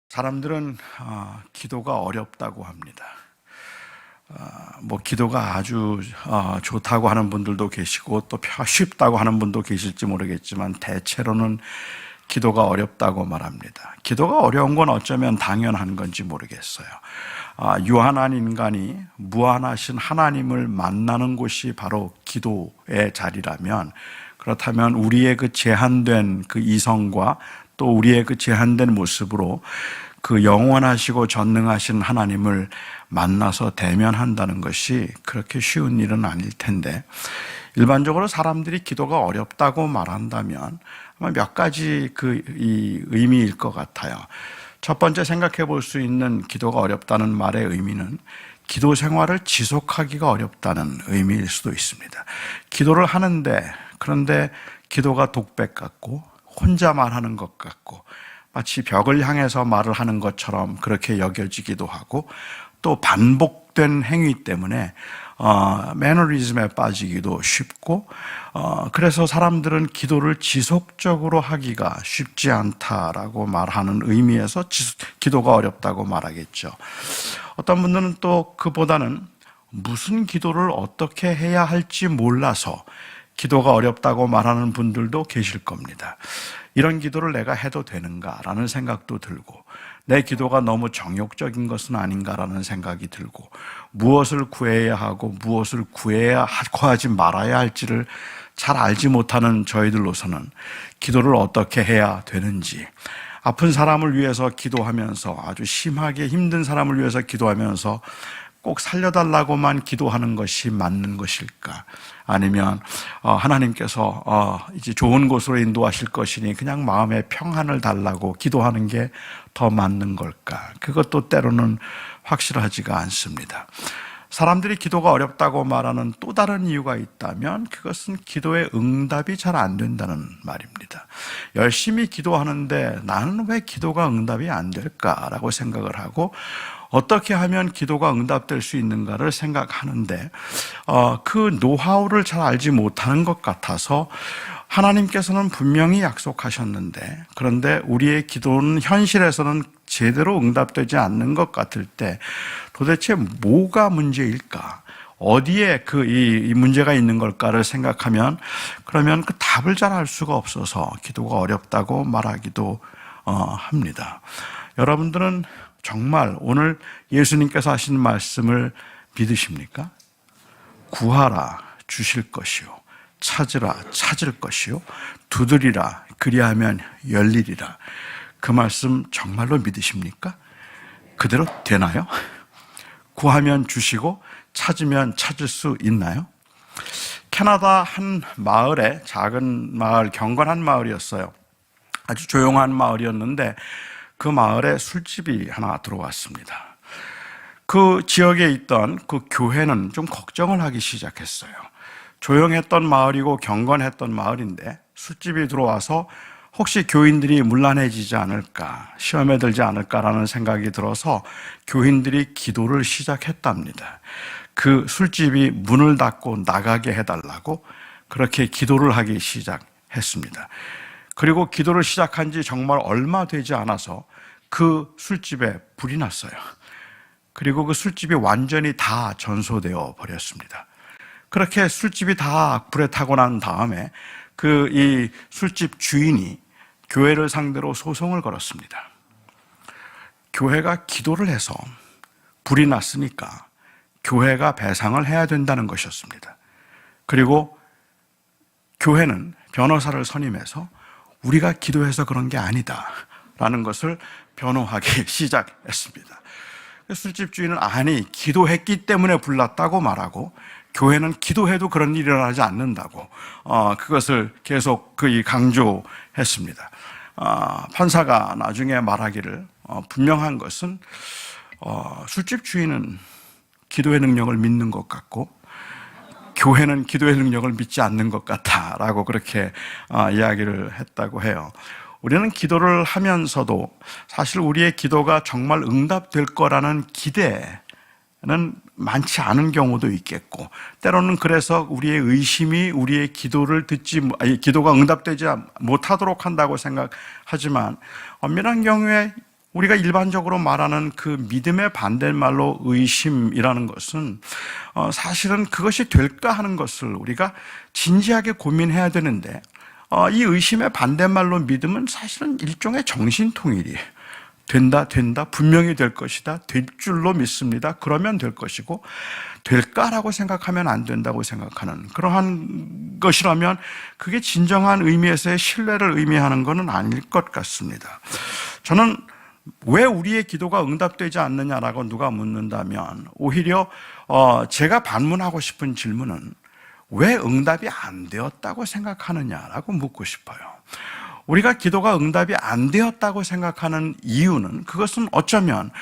사람들은 기도가 어렵다고 합니다. 기도가 아주 좋다고 하는 분들도 계시고 또 쉽다고 하는 분도 계실지 모르겠지만 대체로는 기도가 어렵다고 말합니다. 기도가 어려운 건 어쩌면 당연한 건지 모르겠어요. 유한한 인간이 무한하신 하나님을 만나는 곳이 바로 기도의 자리라면, 그렇다면 우리의 그 제한된 그 이성과 또 우리의 그 제한된 모습으로 그 영원하시고 전능하신 하나님을 만나서 대면한다는 것이 그렇게 쉬운 일은 아닐 텐데, 일반적으로 사람들이 기도가 어렵다고 말한다면 아마 몇 가지 이 의미일 것 같아요. 첫 번째 생각해 볼 수 있는 기도가 어렵다는 말의 의미는 기도 생활을 지속하기가 어렵다는 의미일 수도 있습니다. 기도를 하는데, 그런데 기도가 독백 같고 혼자 말하는 것 같고 마치 벽을 향해서 말을 하는 것처럼 그렇게 여겨지기도 하고, 또 반복된 행위 때문에 매너리즘에 빠지기도 쉽고, 그래서 사람들은 기도를 지속적으로 하기가 쉽지 않다라고 말하는 의미에서 기도가 어렵다고 말하겠죠. 어떤 분들은 또 그보다는 무슨 기도를 어떻게 해야 할지 몰라서 기도가 어렵다고 말하는 분들도 계실 겁니다. 이런 기도를 내가 해도 되는가라는 생각도 들고, 내 기도가 너무 정욕적인 것은 아닌가라는 생각이 들고, 무엇을 구해야 하고 무엇을 구하지 말아야 할지를 잘 알지 못하는 저희들로서는 기도를 어떻게 해야 되는지, 아픈 사람을 위해서 기도하면서, 아주 심하게 힘든 사람을 위해서 기도하면서 꼭 살려달라고만 기도하는 것이 맞는 것일까? 아니면 하나님께서 이제 좋은 곳으로 인도하실 것이니 그냥 마음의 평안을 달라고 기도하는 게 더 맞는 걸까? 그것도 때로는 확실하지가 않습니다. 사람들이 기도가 어렵다고 말하는 또 다른 이유가 있다면 그것은 기도의 응답이 잘 안 된다는 말입니다. 열심히 기도하는데 나는 왜 기도가 응답이 안 될까라고 생각을 하고, 어떻게 하면 기도가 응답될 수 있는가를 생각하는데 그 노하우를 잘 알지 못하는 것 같아서, 하나님께서는 분명히 약속하셨는데 그런데 우리의 기도는 현실에서는 제대로 응답되지 않는 것 같을 때 도대체 뭐가 문제일까? 어디에 이 문제가 있는 걸까를 생각하면, 그러면 그 답을 잘 알 수가 없어서 기도가 어렵다고 말하기도 합니다. 여러분들은 정말 오늘 예수님께서 하신 말씀을 믿으십니까? 구하라 주실 것이요, 찾으라 찾을 것이요, 두드리라 그리하면 열리리라. 그 말씀 정말로 믿으십니까? 그대로 되나요? 구하면 주시고 찾으면 찾을 수 있나요? 캐나다 한 마을에, 작은 마을, 경건한 마을이었어요. 아주 조용한 마을이었는데 그 마을에 술집이 하나 들어왔습니다. 그 지역에 있던 그 교회는 좀 걱정을 하기 시작했어요. 조용했던 마을이고 경건했던 마을인데 술집이 들어와서 혹시 교인들이 문란해지지 않을까, 시험에 들지 않을까라는 생각이 들어서 교인들이 기도를 시작했답니다. 그 술집이 문을 닫고 나가게 해달라고 그렇게 기도를 하기 시작했습니다. 그리고 기도를 시작한 지 정말 얼마 되지 않아서 그 술집에 불이 났어요. 그리고 그 술집이 완전히 다 전소되어 버렸습니다. 그렇게 술집이 다 불에 타고 난 다음에 이 술집 주인이 교회를 상대로 소송을 걸었습니다. 교회가 기도를 해서 불이 났으니까 교회가 배상을 해야 된다는 것이었습니다. 그리고 교회는 변호사를 선임해서 우리가 기도해서 그런 게 아니다 라는 것을 변호하기 시작했습니다. 술집 주인은 아니, 기도했기 때문에 불났다고 말하고, 교회는 기도해도 그런 일이 일어나지 않는다고 그것을 계속 강조했습니다. 판사가 나중에 말하기를 분명한 것은 술집 주인은 기도의 능력을 믿는 것 같고 교회는 기도의 능력을 믿지 않는 것 같다라고 그렇게 이야기를 했다고 해요. 우리는 기도를 하면서도 사실 우리의 기도가 정말 응답될 거라는 기대는 많지 않은 경우도 있겠고, 때로는 그래서 우리의 의심이 우리의 기도가 응답되지 못하도록 한다고 생각하지만, 엄밀한 경우에 우리가 일반적으로 말하는 그 믿음의 반대말로 의심이라는 것은 사실은 그것이 될까 하는 것을 우리가 진지하게 고민해야 되는데, 이 의심의 반대말로 믿음은 사실은 일종의 정신통일이에요. 된다, 분명히 될 것이다, 될 줄로 믿습니다, 그러면 될 것이고, 될까라고 생각하면 안 된다고 생각하는 그러한 것이라면 그게 진정한 의미에서의 신뢰를 의미하는 것은 아닐 것 같습니다. 저는 왜 우리의 기도가 응답되지 않느냐라고 누가 묻는다면, 오히려 제가 반문하고 싶은 질문은 왜 응답이 안 되었다고 생각하느냐라고 묻고 싶어요. 우리가 기도가 응답이 안 되었다고 생각하는 이유는, 그것은 어쩌면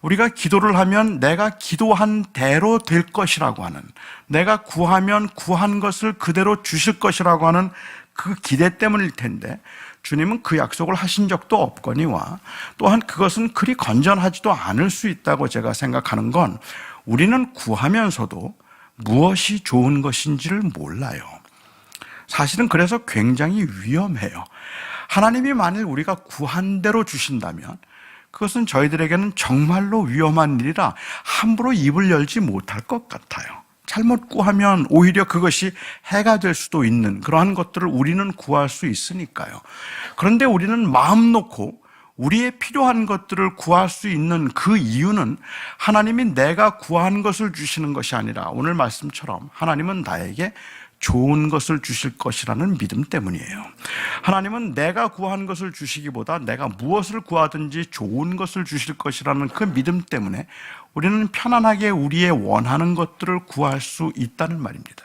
우리가 기도를 하면 내가 기도한 대로 될 것이라고 하는, 내가 구하면 구한 것을 그대로 주실 것이라고 하는 그 기대 때문일 텐데, 주님은 그 약속을 하신 적도 없거니와 또한 그것은 그리 건전하지도 않을 수 있다고 제가 생각하는 건, 우리는 구하면서도 무엇이 좋은 것인지를 몰라요. 사실은 그래서 굉장히 위험해요. 하나님이 만일 우리가 구한 대로 주신다면 그것은 저희들에게는 정말로 위험한 일이라 함부로 입을 열지 못할 것 같아요. 잘못 구하면 오히려 그것이 해가 될 수도 있는 그러한 것들을 우리는 구할 수 있으니까요. 그런데 우리는 마음 놓고 우리의 필요한 것들을 구할 수 있는 그 이유는, 하나님이 내가 구한 것을 주시는 것이 아니라 오늘 말씀처럼 하나님은 나에게 좋은 것을 주실 것이라는 믿음 때문이에요. 하나님은 내가 구한 것을 주시기보다 내가 무엇을 구하든지 좋은 것을 주실 것이라는 그 믿음 때문에 우리는 편안하게 우리의 원하는 것들을 구할 수 있다는 말입니다.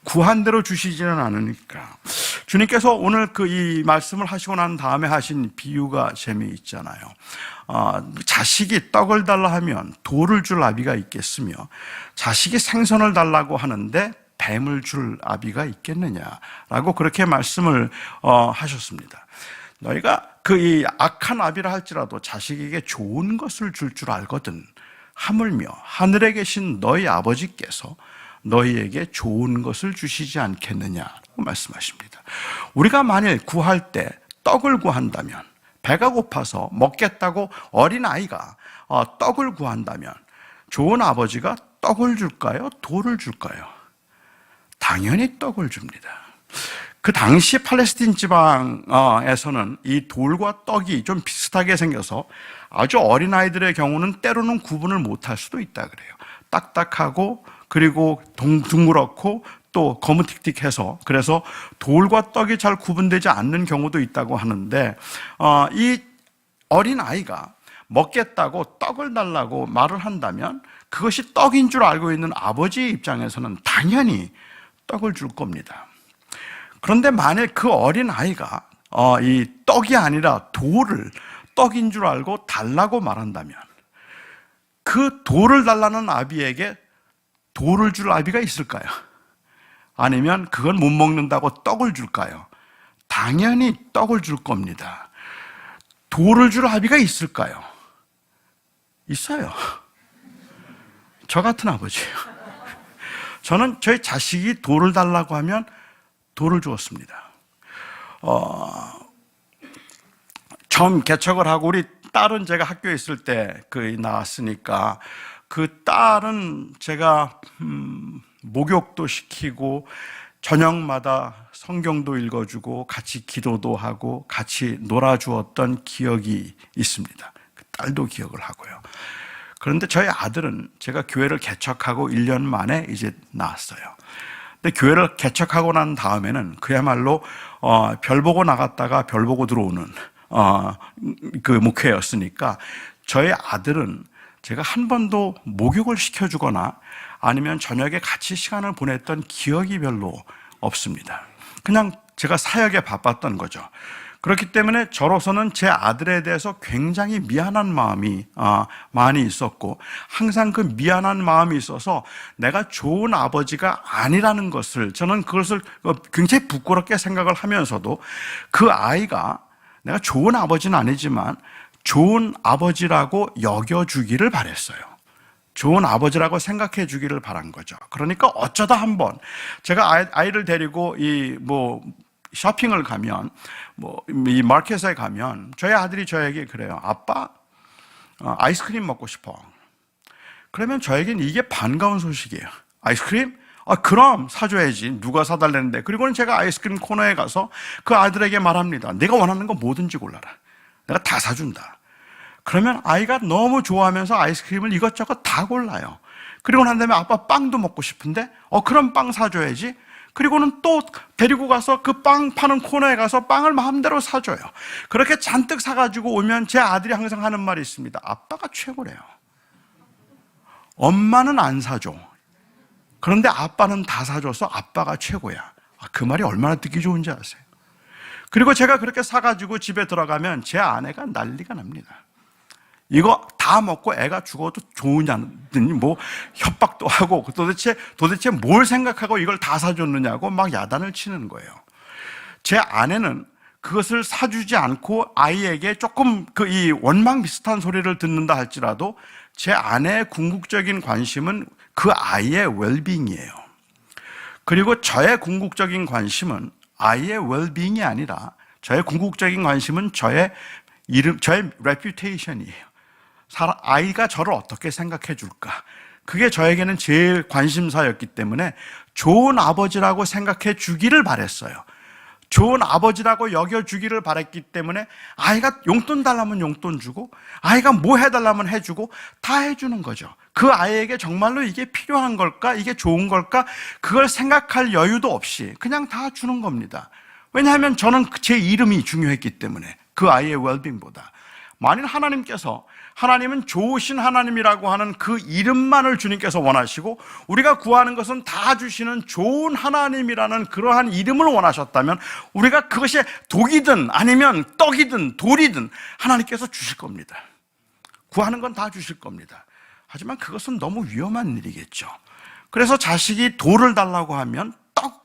구한 대로 주시지는 않으니까. 주님께서 오늘 이 말씀을 하시고 난 다음에 하신 비유가 재미있잖아요. 자식이 떡을 달라 하면 돌을 줄 아비가 있겠으며, 자식이 생선을 달라고 하는데 뱀을 줄 아비가 있겠느냐라고 그렇게 말씀을 하셨습니다. 너희가 이 악한 아비라 할지라도 자식에게 좋은 것을 줄 줄 알거든 하물며 하늘에 계신 너희 아버지께서 너희에게 좋은 것을 주시지 않겠느냐고 말씀하십니다. 우리가 만일 구할 때 떡을 구한다면, 배가 고파서 먹겠다고 어린아이가 떡을 구한다면 좋은 아버지가 떡을 줄까요? 돌을 줄까요? 당연히 떡을 줍니다. 그 당시 팔레스틴 지방에서는 이 돌과 떡이 좀 비슷하게 생겨서 아주 어린아이들의 경우는 때로는 구분을 못할 수도 있다 그래요. 딱딱하고 그리고 둥그렇고 또 거무틱틱해서, 그래서 돌과 떡이 잘 구분되지 않는 경우도 있다고 하는데, 이 어린아이가 먹겠다고 떡을 달라고 말을 한다면 그것이 떡인 줄 알고 있는 아버지의 입장에서는 당연히 떡을 줄 겁니다. 그런데 만일 그 어린아이가 이 떡이 아니라 돌을 떡인 줄 알고 달라고 말한다면, 그 돌을 달라는 아비에게 돌을 줄 아비가 있을까요? 아니면 그건 못 먹는다고 떡을 줄까요? 당연히 떡을 줄 겁니다. 돌을 줄 아비가 있을까요? 있어요. 저 같은 아버지예요. 저는 저희 자식이 돌을 달라고 하면 돌을 주었습니다. 처음 개척을 하고 우리 딸은 제가 학교에 있을 때 나왔으니까, 그 딸은 제가 목욕도 시키고 저녁마다 성경도 읽어주고 같이 기도도 하고 같이 놀아주었던 기억이 있습니다. 그 딸도 기억을 하고요. 그런데 저희 아들은 제가 교회를 개척하고 1년 만에 이제 나왔어요. 근데 교회를 개척하고 난 다음에는 그야말로 별 보고 나갔다가 별 보고 들어오는 그 목회였으니까, 저희 아들은 제가 한 번도 목욕을 시켜주거나 아니면 저녁에 같이 시간을 보냈던 기억이 별로 없습니다. 그냥 제가 사역에 바빴던 거죠. 그렇기 때문에 저로서는 제 아들에 대해서 굉장히 미안한 마음이 많이 있었고, 항상 그 미안한 마음이 있어서 내가 좋은 아버지가 아니라는 것을, 저는 그것을 굉장히 부끄럽게 생각을 하면서도 그 아이가 내가 좋은 아버지는 아니지만 좋은 아버지라고 여겨주기를 바랬어요. 좋은 아버지라고 생각해 주기를 바란 거죠. 그러니까 어쩌다 한번 제가 아이를 데리고 쇼핑을 가면, 이 마켓에 가면 저희 아들이 저에게 그래요. 아빠, 아이스크림 먹고 싶어. 그러면 저에겐 이게 반가운 소식이에요. 아이스크림? 그럼 사줘야지. 누가 사달라는데. 그리고는 제가 아이스크림 코너에 가서 그 아들에게 말합니다. 내가 원하는 거 뭐든지 골라라. 내가 다 사준다. 그러면 아이가 너무 좋아하면서 아이스크림을 이것저것 다 골라요. 그리고 난 다음에 아빠 빵도 먹고 싶은데 그럼 빵 사줘야지. 그리고는 또 데리고 가서 그 빵 파는 코너에 가서 빵을 마음대로 사줘요. 그렇게 잔뜩 사가지고 오면 제 아들이 항상 하는 말이 있습니다. 아빠가 최고래요. 엄마는 안 사줘. 그런데 아빠는 다 사줘서 아빠가 최고야. 그 말이 얼마나 듣기 좋은지 아세요? 그리고 제가 그렇게 사가지고 집에 들어가면 제 아내가 난리가 납니다. 이거 다 먹고 애가 죽어도 좋으냐더니 뭐 협박도 하고 도대체 뭘 생각하고 이걸 다 사줬느냐고 막 야단을 치는 거예요. 제 아내는 그것을 사주지 않고 아이에게 조금 이 원망 비슷한 소리를 듣는다 할지라도 제 아내의 궁극적인 관심은 그 아이의 웰빙이에요. 그리고 저의 궁극적인 관심은 아이의 웰빙이 아니라 저의 궁극적인 관심은 저의 reputation이에요. 아이가 저를 어떻게 생각해 줄까? 그게 저에게는 제일 관심사였기 때문에 좋은 아버지라고 생각해 주기를 바랬어요. 좋은 아버지라고 여겨주기를 바랬기 때문에 아이가 용돈 달라면 용돈 주고 아이가 뭐 해달라면 해주고 다 해주는 거죠. 그 아이에게 정말로 이게 필요한 걸까? 이게 좋은 걸까? 그걸 생각할 여유도 없이 그냥 다 주는 겁니다. 왜냐하면 저는 제 이름이 중요했기 때문에 그 아이의 웰빙보다. 만일 하나님은 좋으신 하나님이라고 하는 그 이름만을 주님께서 원하시고 우리가 구하는 것은 다 주시는 좋은 하나님이라는 그러한 이름을 원하셨다면 우리가 그것이 독이든 아니면 떡이든 돌이든 하나님께서 주실 겁니다. 구하는 건 다 주실 겁니다. 하지만 그것은 너무 위험한 일이겠죠. 그래서 자식이 돌을 달라고 하면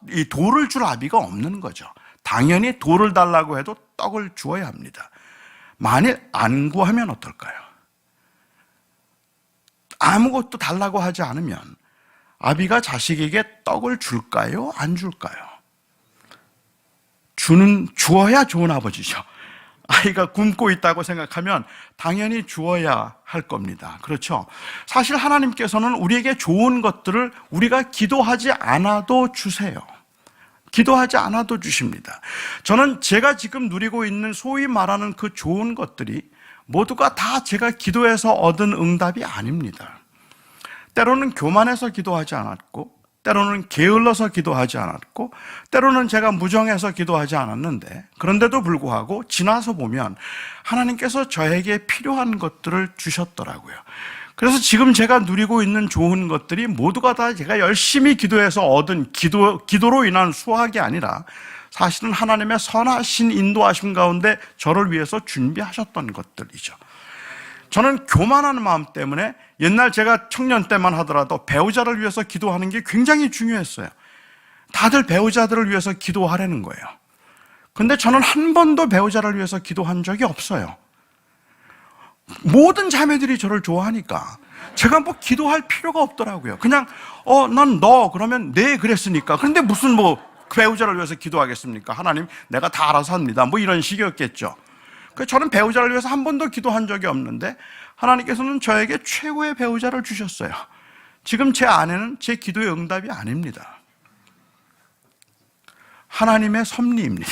이 돌을 줄 아비가 없는 거죠. 당연히 돌을 달라고 해도 떡을 주어야 합니다. 만일 안 구하면 어떨까요? 아무것도 달라고 하지 않으면 아비가 자식에게 떡을 줄까요? 안 줄까요? 주어야 좋은 아버지죠. 아이가 굶고 있다고 생각하면 당연히 주어야 할 겁니다. 그렇죠? 사실 하나님께서는 우리에게 좋은 것들을 우리가 기도하지 않아도 주세요. 기도하지 않아도 주십니다. 저는 제가 지금 누리고 있는 소위 말하는 그 좋은 것들이 모두가 다 제가 기도해서 얻은 응답이 아닙니다. 때로는 교만해서 기도하지 않았고, 때로는 게을러서 기도하지 않았고, 때로는 제가 무정해서 기도하지 않았는데, 그런데도 불구하고 지나서 보면 하나님께서 저에게 필요한 것들을 주셨더라고요. 그래서 지금 제가 누리고 있는 좋은 것들이 모두가 다 제가 열심히 기도해서 얻은 기도로 인한 수확이 아니라 사실은 하나님의 선하신 인도하심 가운데 저를 위해서 준비하셨던 것들이죠. 저는 교만한 마음 때문에 옛날 제가 청년 때만 하더라도 배우자를 위해서 기도하는 게 굉장히 중요했어요. 다들 배우자들을 위해서 기도하라는 거예요. 근데 저는 한 번도 배우자를 위해서 기도한 적이 없어요. 모든 자매들이 저를 좋아하니까 제가 뭐 기도할 필요가 없더라고요. 그냥 난 너 그러면 네 그랬으니까. 그런데 무슨 배우자를 위해서 기도하겠습니까? 하나님 내가 다 알아서 합니다. 이런 식이었겠죠. 그래서 저는 배우자를 위해서 한 번도 기도한 적이 없는데 하나님께서는 저에게 최고의 배우자를 주셨어요. 지금 제 아내는 제 기도의 응답이 아닙니다. 하나님의 섭리입니다.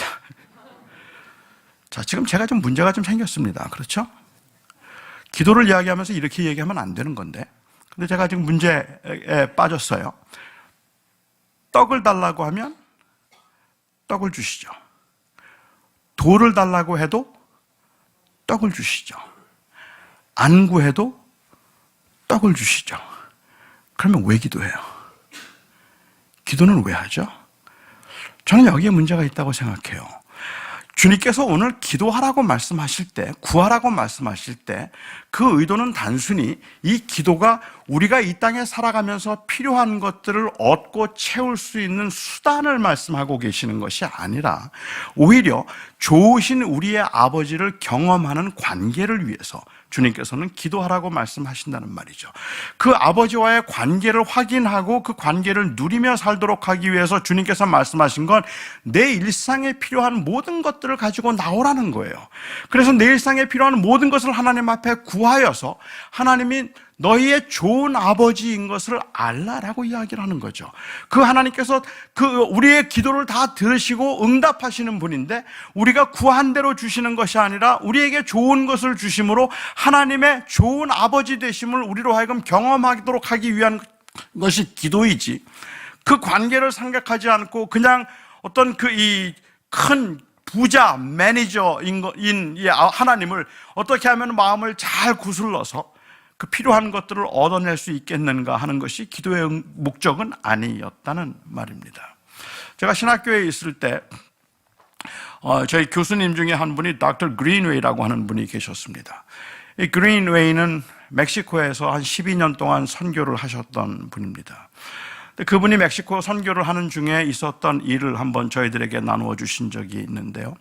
자, 지금 제가 좀 문제가 좀 생겼습니다. 그렇죠? 기도를 이야기하면서 이렇게 얘기하면 안 되는 건데, 근데 제가 지금 문제에 빠졌어요. 떡을 달라고 하면 떡을 주시죠. 돌을 달라고 해도 떡을 주시죠. 안 구해도 떡을 주시죠. 그러면 왜 기도해요? 기도는 왜 하죠? 저는 여기에 문제가 있다고 생각해요. 주님께서 오늘 기도하라고 말씀하실 때, 구하라고 말씀하실 때 그 의도는 단순히 이 기도가 우리가 이 땅에 살아가면서 필요한 것들을 얻고 채울 수 있는 수단을 말씀하고 계시는 것이 아니라 오히려 좋으신 우리의 아버지를 경험하는 관계를 위해서 주님께서는 기도하라고 말씀하신다는 말이죠. 그 아버지와의 관계를 확인하고 그 관계를 누리며 살도록 하기 위해서 주님께서 말씀하신 건 내 일상에 필요한 모든 것들을 가지고 나오라는 거예요. 그래서 내 일상에 필요한 모든 것을 하나님 앞에 구하여서 하나님이 너희의 좋은 아버지인 것을 알라라고 이야기를 하는 거죠. 그 하나님께서 우리의 기도를 다 들으시고 응답하시는 분인데 우리가 구한 대로 주시는 것이 아니라 우리에게 좋은 것을 주심으로 하나님의 좋은 아버지 되심을 우리로 하여금 경험하도록 하기 위한 것이 기도이지, 그 관계를 생각하지 않고 그냥 어떤 이 큰 부자 매니저인 이 하나님을 어떻게 하면 마음을 잘 구슬러서 그 필요한 것들을 얻어낼 수 있겠는가 하는 것이 기도의 목적은 아니었다는 말입니다. 제가 신학교에 있을 때 저희 교수님 중에 한 분이 닥터 그린웨이라고 하는 분이 계셨습니다. 이 그린웨이는 멕시코에서 한 12년 동안 선교를 하셨던 분입니다. 그분이 멕시코 선교를 하는 중에 있었던 일을 한번 저희들에게 나누어 주신 적이 있는데요.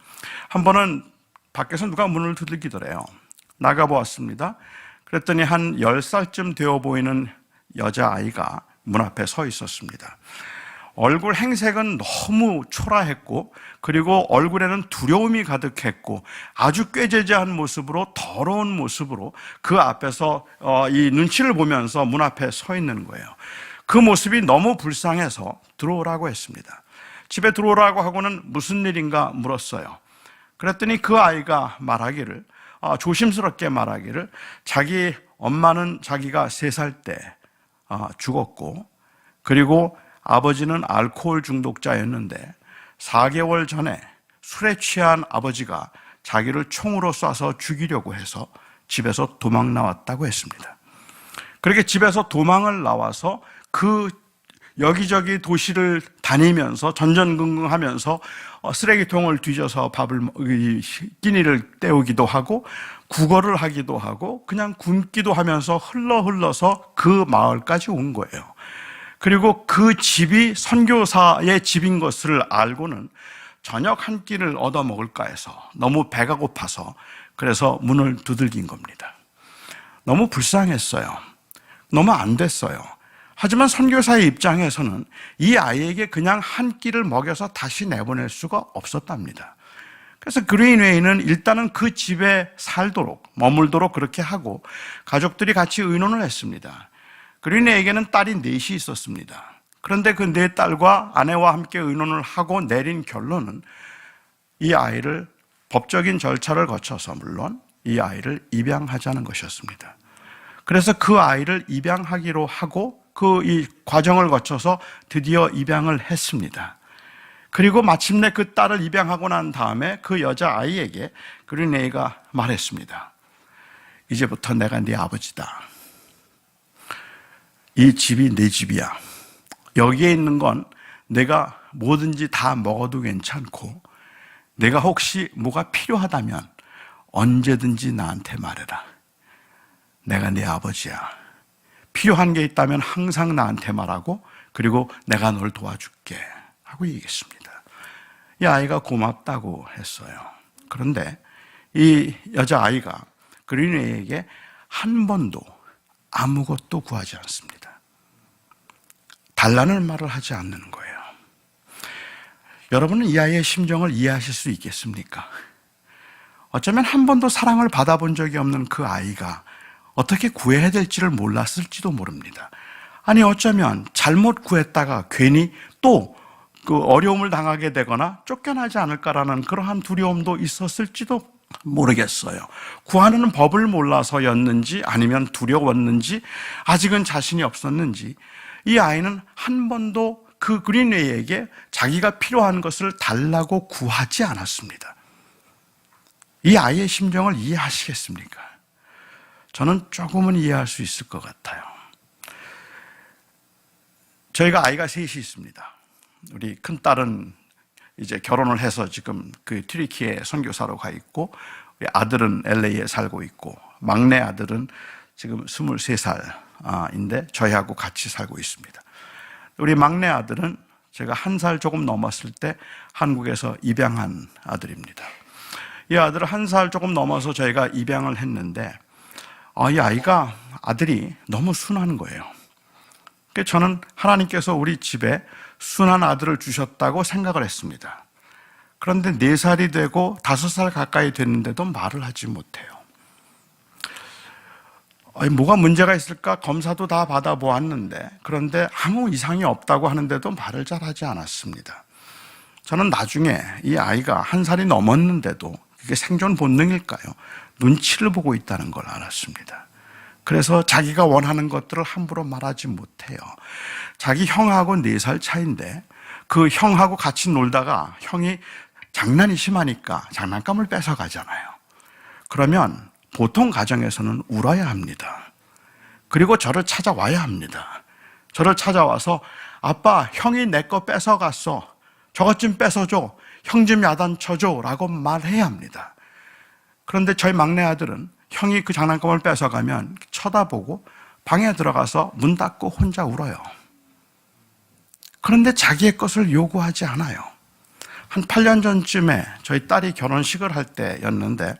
한 번은 밖에서 누가 문을 두들기더래요. 나가보았습니다. 그랬더니 한 10살쯤 되어 보이는 여자아이가 문 앞에 서 있었습니다. 얼굴 행색은 너무 초라했고 그리고 얼굴에는 두려움이 가득했고 아주 꾀죄죄한 모습으로, 더러운 모습으로 그 앞에서 이 눈치를 보면서 문 앞에 서 있는 거예요. 그 모습이 너무 불쌍해서 들어오라고 했습니다. 집에 들어오라고 하고는 무슨 일인가 물었어요. 그랬더니 그 아이가 말하기를, 조심스럽게 말하기를, 자기 엄마는 자기가 3살 때 죽었고 그리고 아버지는 알코올 중독자였는데 4개월 전에 술에 취한 아버지가 자기를 총으로 쏴서 죽이려고 해서 집에서 도망 나왔다고 했습니다. 그렇게 집에서 도망을 나와서 그 여기저기 도시를 다니면서 전전긍긍하면서 쓰레기통을 뒤져서 끼니를 때우기도 하고 구걸을 하기도 하고 그냥 굶기도 하면서 흘러서 그 마을까지 온 거예요. 그리고 그 집이 선교사의 집인 것을 알고는 저녁 한 끼를 얻어 먹을까 해서 너무 배가 고파서 그래서 문을 두들긴 겁니다. 너무 불쌍했어요. 너무 안 됐어요. 하지만 선교사의 입장에서는 이 아이에게 그냥 한 끼를 먹여서 다시 내보낼 수가 없었답니다. 그래서 그린웨이는 일단은 그 집에 살도록, 머물도록 그렇게 하고 가족들이 같이 의논을 했습니다. 그린웨이에게는 딸이 4이 있었습니다. 그런데 그 4딸과 아내와 함께 의논을 하고 내린 결론은 이 아이를 법적인 절차를 거쳐서 물론 이 아이를 입양하자는 것이었습니다. 그래서 그 아이를 입양하기로 하고 이 과정을 거쳐서 드디어 입양을 했습니다. 그리고 마침내 그 딸을 입양하고 난 다음에 그 여자아이에게 그린웨이가 말했습니다. 이제부터 내가 네 아버지다. 이 집이 내 집이야. 여기에 있는 건 내가 뭐든지 다 먹어도 괜찮고 내가 혹시 뭐가 필요하다면 언제든지 나한테 말해라. 내가 네 아버지야. 필요한 게 있다면 항상 나한테 말하고 그리고 내가 널 도와줄게 하고 얘기했습니다. 이 아이가 고맙다고 했어요. 그런데 이 여자아이가 그린웨이에게 한 번도 아무것도 구하지 않습니다. 달라는 말을 하지 않는 거예요. 여러분은 이 아이의 심정을 이해하실 수 있겠습니까? 어쩌면 한 번도 사랑을 받아본 적이 없는 그 아이가 어떻게 구해야 될지를 몰랐을지도 모릅니다. 아니 어쩌면 잘못 구했다가 괜히 또 그 어려움을 당하게 되거나 쫓겨나지 않을까라는 그러한 두려움도 있었을지도 모르겠어요. 구하는 법을 몰라서였는지 아니면 두려웠는지 아직은 자신이 없었는지 이 아이는 한 번도 그 그린웨이에게 자기가 필요한 것을 달라고 구하지 않았습니다. 이 아이의 심정을 이해하시겠습니까? 저는 조금은 이해할 수 있을 것 같아요. 저희가 아이가 3이 있습니다. 우리 큰딸은 이제 결혼을 해서 지금 그 튀르키예 선교사로 가 있고 우리 아들은 LA에 살고 있고 막내 아들은 지금 23살 인데 저희하고 같이 살고 있습니다. 우리 막내 아들은 제가 1살 조금 넘었을 때 한국에서 입양한 아들입니다. 이 아들을 1살 조금 넘어서 저희가 입양을 했는데 이 아들이 너무 순한 거예요. 그래서 저는 하나님께서 우리 집에 순한 아들을 주셨다고 생각을 했습니다. 그런데 4살이 되고 5살 가까이 됐는데도 말을 하지 못해요. 뭐가 문제가 있을까 검사도 다 받아보았는데 그런데 아무 이상이 없다고 하는데도 말을 잘 하지 않았습니다. 저는 나중에 이 아이가 1살이 넘었는데도 그게 생존 본능일까요? 눈치를 보고 있다는 걸 알았습니다. 그래서 자기가 원하는 것들을 함부로 말하지 못해요. 자기 형하고 4살 차이인데 그 형하고 같이 놀다가 형이 장난이 심하니까 장난감을 뺏어가잖아요. 그러면 보통 가정에서는 울어야 합니다. 그리고 저를 찾아와야 합니다. 저를 찾아와서 아빠, 형이 내 거 뺏어갔어. 저것 좀 뺏어줘. 형 좀 야단쳐줘. 라고 말해야 합니다. 그런데 저희 막내 아들은 형이 그 장난감을 뺏어가면 쳐다보고 방에 들어가서 문 닫고 혼자 울어요. 그런데 자기의 것을 요구하지 않아요. 한 8년 전쯤에 저희 딸이 결혼식을 할 때였는데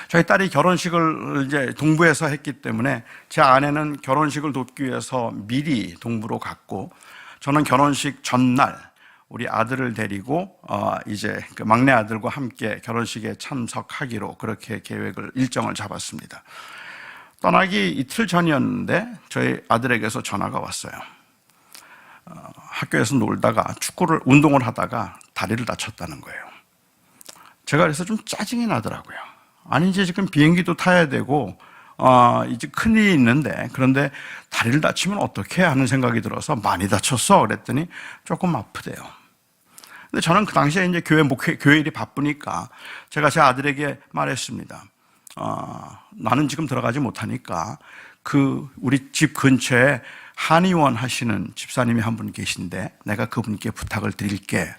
저희 딸이 결혼식을 이제 동부에서 했기 때문에 제 아내는 결혼식을 돕기 위해서 미리 동부로 갔고 저는 결혼식 전날 우리 아들을 데리고 이제 그 막내 아들과 함께 결혼식에 참석하기로 그렇게 일정을 잡았습니다. 떠나기 이틀 전이었는데 저희 아들에게서 전화가 왔어요. 학교에서 놀다가 운동을 하다가 다리를 다쳤다는 거예요. 제가 그래서 좀 짜증이 나더라고요. 아니 이제 지금 비행기도 타야 되고 이제 큰일이 있는데 그런데 다리를 다치면 어떻게 하는 생각이 들어서 많이 다쳤어 그랬더니 조금 아프대요. 근데 저는 그 당시에 이제 교회 일이 바쁘니까 제가 제 아들에게 말했습니다. 나는 지금 들어가지 못하니까 우리 집 근처에 한의원 하시는 집사님이 한 분 계신데 내가 그분께 부탁을 드릴게.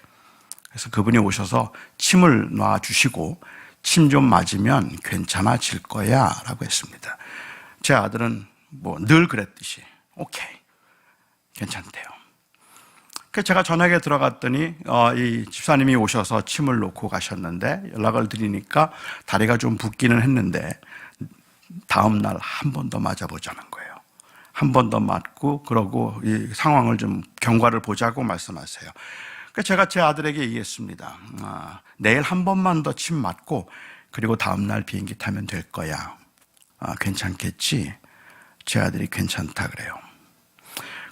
그래서 그분이 오셔서 침을 놔주시고 침 좀 맞으면 괜찮아질 거야 라고 했습니다. 제 아들은 늘 그랬듯이 오케이, 괜찮대요. 그래서 제가 저녁에 들어갔더니 이 집사님이 오셔서 침을 놓고 가셨는데 연락을 드리니까 다리가 좀 붓기는 했는데 다음 날 한 번 더 맞아보자는 거예요. 한 번 더 맞고 그러고 이 상황을 좀 경과를 보자고 말씀하세요. 그래서 제가 제 아들에게 얘기했습니다. 내일 한 번만 더 침 맞고 그리고 다음 날 비행기 타면 될 거야. 괜찮겠지? 제 아들이 괜찮다 그래요.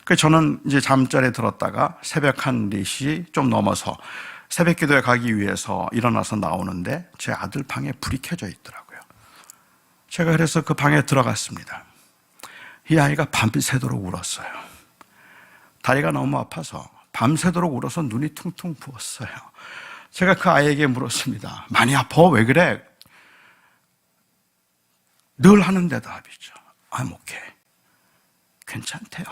그래서 저는 이제 잠자리에 들었다가 새벽 한 4시 좀 넘어서 새벽 기도에 가기 위해서 일어나서 나오는데 제 아들 방에 불이 켜져 있더라고요. 제가 그래서 그 방에 들어갔습니다. 이 아이가 밤새도록 울었어요. 다리가 너무 아파서 밤새도록 울어서 눈이 퉁퉁 부었어요. 제가 그 아이에게 물었습니다. 많이 아파? 왜 그래? 늘 하는 대답이죠. I'm okay. 괜찮대요.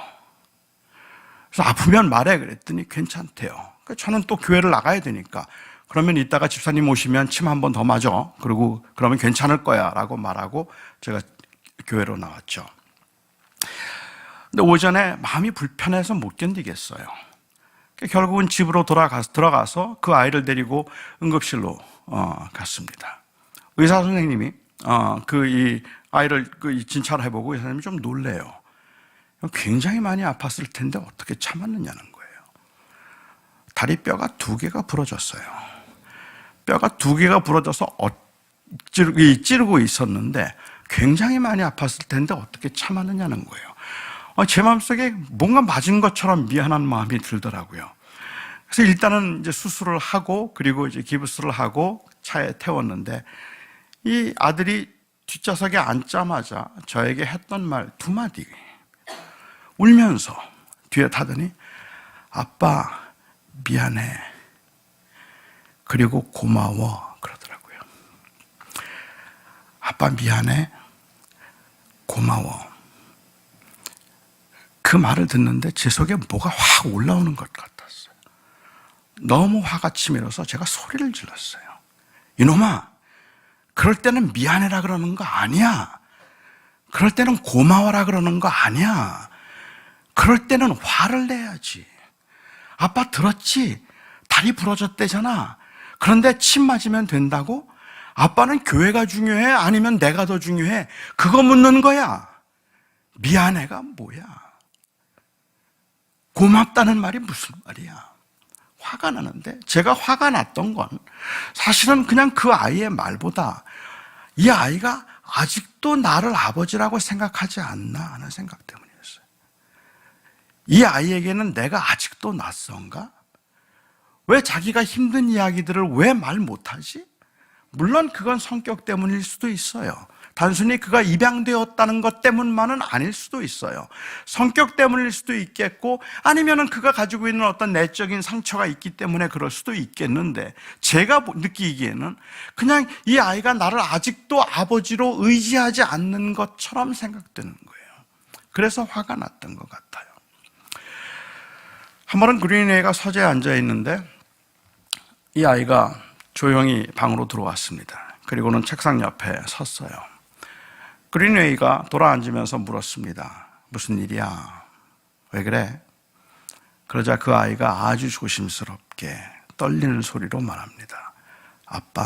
그래서 아프면 말해 그랬더니 괜찮대요. 저는 또 교회를 나가야 되니까 그러면 이따가 집사님 오시면 침 한 번 더 맞아. 그리고 그러면 괜찮을 거야 라고 말하고 제가 교회로 나왔죠. 근데 오전에 마음이 불편해서 못 견디겠어요. 결국은 집으로 들어가서 그 아이를 데리고 응급실로 갔습니다. 의사 선생님이 이 아이를 진찰을 해보고 의사 선생님이 좀 놀래요. 굉장히 많이 아팠을 텐데 어떻게 참았느냐는 거예요. 다리 뼈가 2개가 부러졌어요. 뼈가 2개가 부러져서 찌르고 있었는데 굉장히 많이 아팠을 텐데 어떻게 참았느냐는 거예요. 제 마음속에 뭔가 맞은 것처럼 미안한 마음이 들더라고요. 그래서 일단은 이제 수술을 하고 그리고 이제 기부스를 하고 차에 태웠는데 이 아들이 뒷좌석에 앉자마자 저에게 했던 말 2마디 울면서 뒤에 타더니 아빠 미안해 그리고 고마워 그러더라고요. 아빠 미안해 고마워. 그 말을 듣는데 제 속에 뭐가 확 올라오는 것 같았어요. 너무 화가 치밀어서 제가 소리를 질렀어요. 이놈아, 그럴 때는 미안해라 그러는 거 아니야. 그럴 때는 고마워라 그러는 거 아니야. 그럴 때는 화를 내야지. 아빠 들었지? 다리 부러졌대잖아. 그런데 침 맞으면 된다고? 아빠는 교회가 중요해? 아니면 내가 더 중요해? 그거 묻는 거야. 미안해가 뭐야? 고맙다는 말이 무슨 말이야? 화가 나는데, 제가 화가 났던 건 사실은 그냥 그 아이의 말보다 이 아이가 아직도 나를 아버지라고 생각하지 않나 하는 생각 때문이었어요. 이 아이에게는 내가 아직도 낯선가? 왜 자기가 힘든 이야기들을 왜 말 못하지? 물론 그건 성격 때문일 수도 있어요. 단순히 그가 입양되었다는 것 때문만은 아닐 수도 있어요. 성격 때문일 수도 있겠고, 아니면은 그가 가지고 있는 어떤 내적인 상처가 있기 때문에 그럴 수도 있겠는데, 제가 느끼기에는 그냥 이 아이가 나를 아직도 아버지로 의지하지 않는 것처럼 생각되는 거예요. 그래서 화가 났던 것 같아요. 한 번은 그린웨이가 서재에 앉아 있는데 이 아이가 조용히 방으로 들어왔습니다. 그리고는 책상 옆에 섰어요. 그린웨이가 돌아앉으면서 물었습니다. 무슨 일이야? 왜 그래? 그러자 그 아이가 아주 조심스럽게 떨리는 소리로 말합니다. 아빠,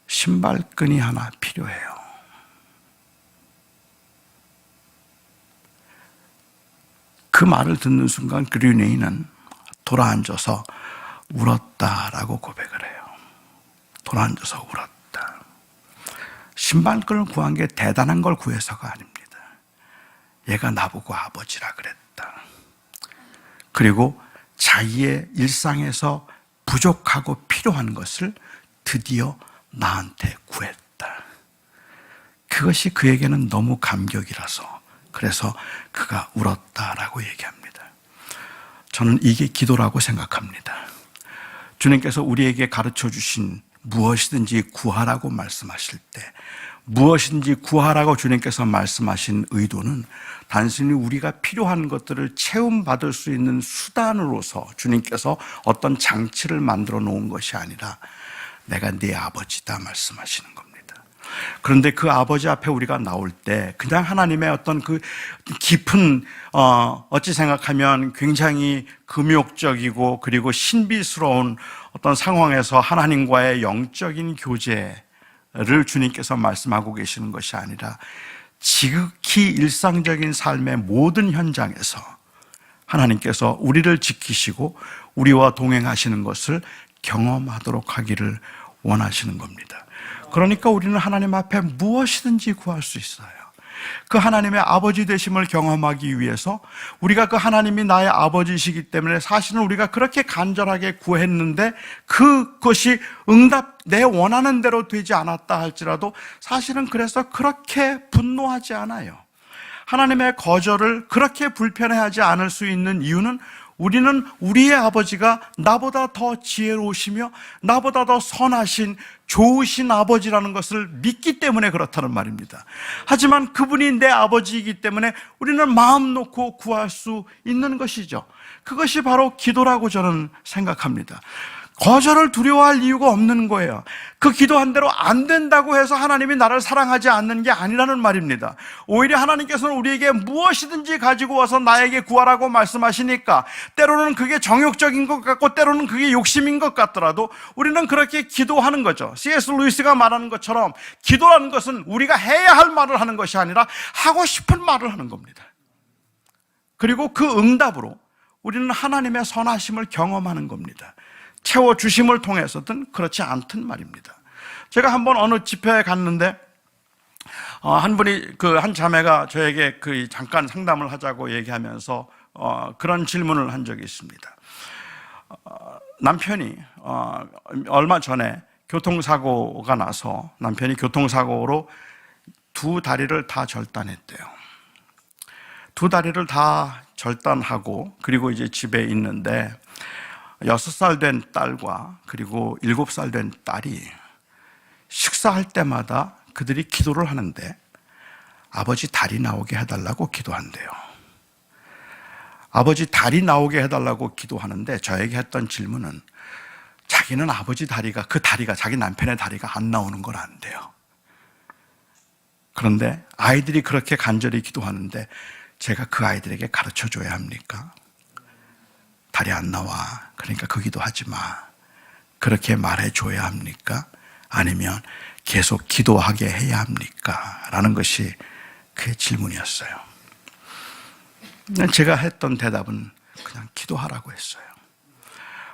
신발끈이 하나 필요해요. 그 말을 듣는 순간 그린웨이는 돌아앉아서 울었다라고 고백을 해요. 돌아앉아서 울었다. 신발끈을 구한 게 대단한 걸 구해서가 아닙니다. 얘가 나보고 아버지라 그랬다. 그리고 자기의 일상에서 부족하고 필요한 것을 드디어 나한테 구했다. 그것이 그에게는 너무 감격이라서 그래서 그가 울었다라고 얘기합니다. 저는 이게 기도라고 생각합니다. 주님께서 우리에게 가르쳐 주신 무엇이든지 구하라고 말씀하실 때, 무엇이든지 구하라고 주님께서 말씀하신 의도는 단순히 우리가 필요한 것들을 체험받을 수 있는 수단으로서 주님께서 어떤 장치를 만들어 놓은 것이 아니라 내가 네 아버지다 말씀하시는 겁니다. 그런데 그 아버지 앞에 우리가 나올 때 그냥 하나님의 어떤 그 깊은 어찌 생각하면 굉장히 금욕적이고 그리고 신비스러운 어떤 상황에서 하나님과의 영적인 교제를 주님께서 말씀하고 계시는 것이 아니라 지극히 일상적인 삶의 모든 현장에서 하나님께서 우리를 지키시고 우리와 동행하시는 것을 경험하도록 하기를 원하시는 겁니다. 그러니까 우리는 하나님 앞에 무엇이든지 구할 수 있어요. 그 하나님의 아버지 되심을 경험하기 위해서 우리가 그 하나님이 나의 아버지시기 때문에 사실은 우리가 그렇게 간절하게 구했는데 그것이 응답, 내 원하는 대로 되지 않았다 할지라도 사실은 그래서 그렇게 분노하지 않아요. 하나님의 거절을 그렇게 불편해하지 않을 수 있는 이유는 우리는 우리의 아버지가 나보다 더 지혜로우시며 나보다 더 선하신 좋으신 아버지라는 것을 믿기 때문에 그렇다는 말입니다. 하지만 그분이 내 아버지이기 때문에 우리는 마음 놓고 구할 수 있는 것이죠. 그것이 바로 기도라고 저는 생각합니다. 거절을 두려워할 이유가 없는 거예요. 그 기도한 대로 안 된다고 해서 하나님이 나를 사랑하지 않는 게 아니라는 말입니다. 오히려 하나님께서는 우리에게 무엇이든지 가지고 와서 나에게 구하라고 말씀하시니까 때로는 그게 정욕적인 것 같고 때로는 그게 욕심인 것 같더라도 우리는 그렇게 기도하는 거죠. C.S. 루이스가 말하는 것처럼 기도라는 것은 우리가 해야 할 말을 하는 것이 아니라 하고 싶은 말을 하는 겁니다. 그리고 그 응답으로 우리는 하나님의 선하심을 경험하는 겁니다. 채워주심을 통해서든 그렇지 않든 말입니다. 제가 한번 어느 집회에 갔는데 한 분이 한 자매가 저에게 잠깐 상담을 하자고 얘기하면서 그런 질문을 한 적이 있습니다. 남편이 얼마 전에 교통사고가 나서 남편이 교통사고로 두 다리를 다 절단했대요. 두 다리를 다 절단하고 그리고 이제 집에 있는데 6살 된 딸과 그리고 7살 된 딸이 식사할 때마다 그들이 기도를 하는데 아버지 다리 나오게 해달라고 기도한대요. 아버지 다리 나오게 해달라고 기도하는데 저에게 했던 질문은 자기는 아버지 다리가 자기 남편의 다리가 안 나오는 건 안 돼요. 그런데 아이들이 그렇게 간절히 기도하는데 제가 그 아이들에게 가르쳐 줘야 합니까? 달이 안 나와. 그러니까 그 기도하지 마. 그렇게 말해 줘야 합니까? 아니면 계속 기도하게 해야 합니까? 라는 것이 그의 질문이었어요. 제가 했던 대답은 그냥 기도하라고 했어요.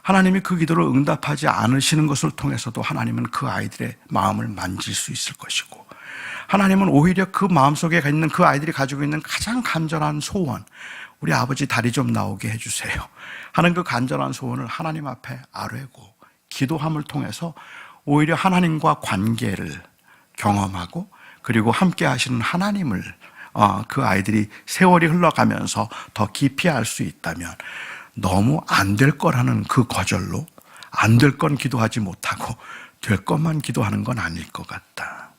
하나님이 그 기도를 응답하지 않으시는 것을 통해서도 하나님은 그 아이들의 마음을 만질 수 있을 것이고, 하나님은 오히려 그 마음속에 있는 그 아이들이 가지고 있는 가장 간절한 소원, 우리 아버지 다리 좀 나오게 해주세요 하는 그 간절한 소원을 하나님 앞에 아뢰고 기도함을 통해서 오히려 하나님과 관계를 경험하고, 그리고 함께 하시는 하나님을 그 아이들이 세월이 흘러가면서 더 깊이 알 수 있다면, 너무 안 될 거라는 그 거절로 안 될 건 기도하지 못하고 될 것만 기도하는 건 아닐 것 같다.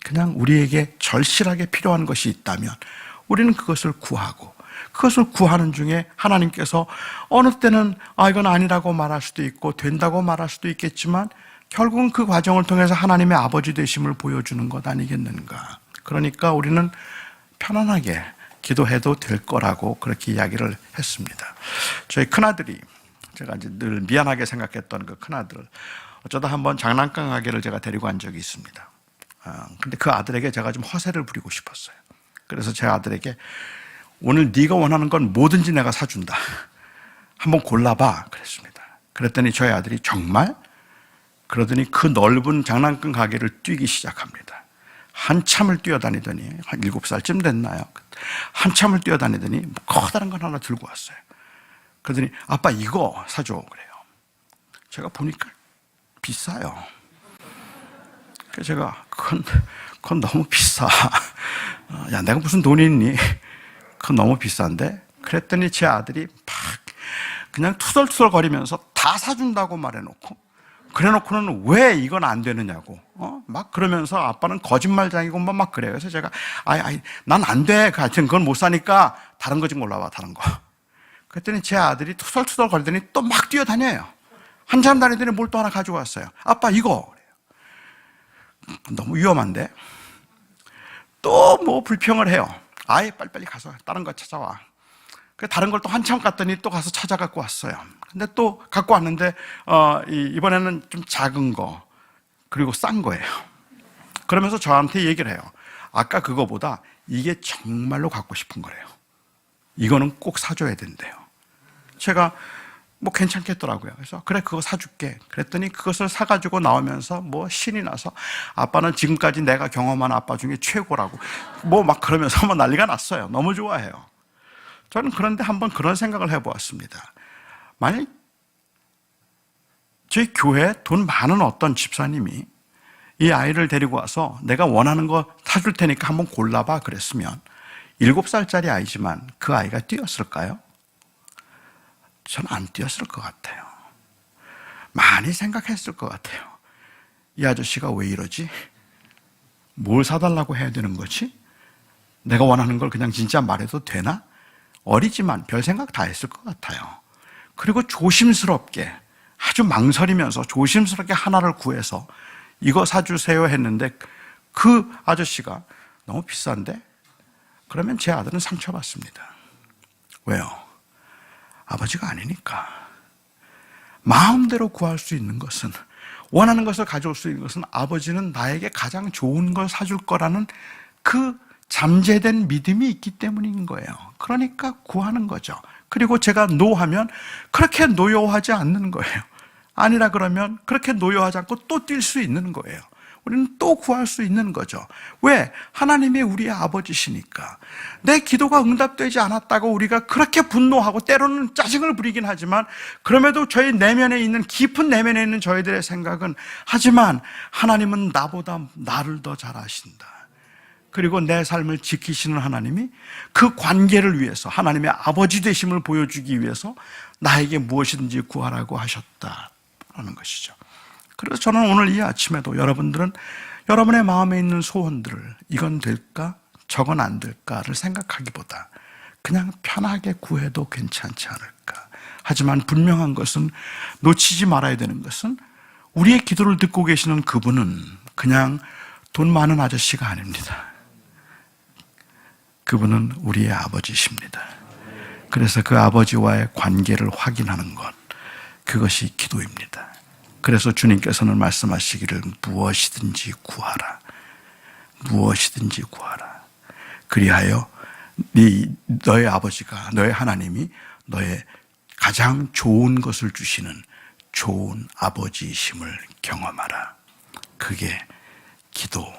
그냥 우리에게 절실하게 필요한 것이 있다면 우리는 그것을 구하고, 그것을 구하는 중에 하나님께서 어느 때는 이건 아니라고 말할 수도 있고 된다고 말할 수도 있겠지만, 결국은 그 과정을 통해서 하나님의 아버지 되심을 보여주는 것 아니겠는가. 그러니까 우리는 편안하게 기도해도 될 거라고 그렇게 이야기를 했습니다. 저희 큰아들이, 제가 이제 늘 미안하게 생각했던 그 큰아들을 어쩌다 한번 장난감 가게를 제가 데리고 간 적이 있습니다. 근데 그 아들에게 제가 좀 허세를 부리고 싶었어요. 그래서 제 아들에게 오늘 네가 원하는 건 뭐든지 내가 사준다. 한번 골라봐. 그랬습니다. 그랬더니 저희 아들이 정말? 그러더니 그 넓은 장난감 가게를 뛰기 시작합니다. 한참을 뛰어다니더니, 한 7살쯤 됐나요? 한참을 뛰어다니더니 커다란 건 하나 들고 왔어요. 그러더니 아빠 이거 사줘 그래요. 제가 보니까 비싸요. 그래서 제가 그건 너무 비싸. 야, 내가 무슨 돈이 있니? 그건 너무 비싼데? 그랬더니 제 아들이 막 그냥 투덜투덜 거리면서 다 사준다고 말해놓고, 그래놓고는 왜 이건 안 되느냐고 막 그러면서 아빠는 거짓말장이고 막 그래요. 그래서 제가 난 안 돼. 하여튼 그건 못 사니까 다른 거 좀 골라봐. 다른 거. 그랬더니 제 아들이 투덜투덜 거리더니 또 막 뛰어다녀요. 한참 다니더니 뭘 또 하나 가지고 왔어요. 아빠 이거. 그래요. 너무 위험한데? 또 뭐 불평을 해요. 빨리빨리 가서 다른 거 찾아와. 다른 걸 또 한참 갔더니 또 가서 찾아 갖고 왔어요. 근데 또 갖고 왔는데 이번에는 좀 작은 거, 그리고 싼 거예요. 그러면서 저한테 얘기를 해요. 아까 그거보다 이게 정말로 갖고 싶은 거래요. 이거는 꼭 사줘야 된대요. 제가 뭐 괜찮겠더라고요. 그래서 그래 그거 사줄게. 그랬더니 그것을 사가지고 나오면서 뭐 신이 나서 아빠는 지금까지 내가 경험한 아빠 중에 최고라고 뭐 막 그러면서 뭐 난리가 났어요. 너무 좋아해요. 저는 그런데 한번 그런 생각을 해보았습니다. 만약 저희 교회에 돈 많은 어떤 집사님이 이 아이를 데리고 와서 내가 원하는 거 사줄 테니까 한번 골라봐 그랬으면 7살짜리 아이지만 그 아이가 뛰었을까요? 저는 안 뛰었을 것 같아요. 많이 생각했을 것 같아요. 이 아저씨가 왜 이러지? 뭘 사달라고 해야 되는 거지? 내가 원하는 걸 그냥 진짜 말해도 되나? 어리지만 별 생각 다 했을 것 같아요. 그리고 조심스럽게, 아주 망설이면서 조심스럽게 하나를 구해서 이거 사주세요 했는데 그 아저씨가 너무 비싼데? 그러면 제 아들은 상처받습니다. 왜요? 아버지가 아니니까. 마음대로 구할 수 있는 것은, 원하는 것을 가져올 수 있는 것은 아버지는 나에게 가장 좋은 걸 사줄 거라는 그 잠재된 믿음이 있기 때문인 거예요. 그러니까 구하는 거죠. 그리고 제가 노하면 그렇게 노여워하지 않는 거예요. 아니라 그러면 그렇게 노여워하지 않고 또 뛸 수 있는 거예요. 우리는 또 구할 수 있는 거죠. 왜? 하나님이 우리의 아버지시니까. 내 기도가 응답되지 않았다고 우리가 그렇게 분노하고 때로는 짜증을 부리긴 하지만, 그럼에도 저희 내면에 있는, 깊은 내면에 있는 저희들의 생각은, 하지만 하나님은 나보다 나를 더 잘 아신다. 그리고 내 삶을 지키시는 하나님이 그 관계를 위해서, 하나님의 아버지 되심을 보여주기 위해서 나에게 무엇이든지 구하라고 하셨다라는 것이죠. 그래서 저는 오늘 이 아침에도 여러분들은 여러분의 마음에 있는 소원들을 이건 될까? 저건 안 될까를 생각하기보다 그냥 편하게 구해도 괜찮지 않을까. 하지만 분명한 것은, 놓치지 말아야 되는 것은, 우리의 기도를 듣고 계시는 그분은 그냥 돈 많은 아저씨가 아닙니다. 그분은 우리의 아버지십니다. 그래서 그 아버지와의 관계를 확인하는 것, 그것이 기도입니다. 그래서 주님께서는 말씀하시기를 무엇이든지 구하라. 무엇이든지 구하라. 그리하여 너의 아버지가, 너의 하나님이 너의 가장 좋은 것을 주시는 좋은 아버지이심을 경험하라. 그게 기도